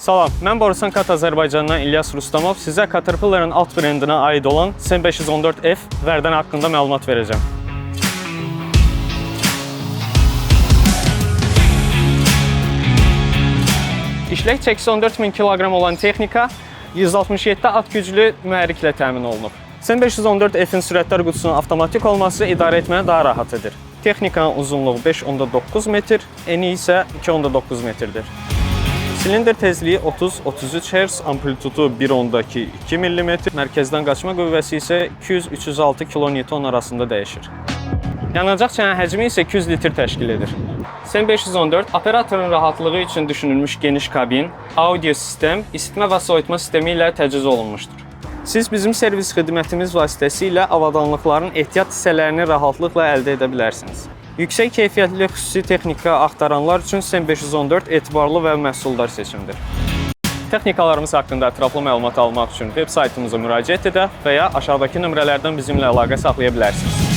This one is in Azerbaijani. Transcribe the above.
Salam, mən Borusan Kat Azərbaycandan İlyas Rustamov sizə Caterpillar'ın alt brendinə aid olan S514F vərdən haqqında məlumat verəcəm. İşlək çəkisi 14.000 kiloqram olan texnika 167 at güclü mühərriklə təmin olunub. S514F'in sürətlər qutusunun avtomatik olması idarə etməyə daha rahat edir. Texnikanın uzunluğu 5.9 metr, eni isə 2.9 metrdir. Silindr tezliyi 30-33 Hz, amplitudu 1.2 mm, mərkəzdən qaçma qüvvəsi isə 200-306 kN arasında dəyişir. Yanacaq çənə həcmi isə 200 litr təşkil edir. S514 operatorun rahatlığı üçün düşünülmüş geniş kabin, audio sistem, isitmə və soyutma sistemi ilə təchiz olunmuşdur. Siz bizim servis xidmətimiz vasitəsilə avadanlıqların ehtiyat hissələrini rahatlıqla əldə edə bilərsiniz. Yüksək keyfiyyətli xüsusi texnika axtaranlar üçün S514 etibarlı və məhsuldar seçimdir. Texnikalarımız haqqında ətraflı məlumat almaq üçün veb saytımıza müraciət edə və ya aşağıdakı nömrələrdən bizimlə əlaqə saxlaya bilərsiniz.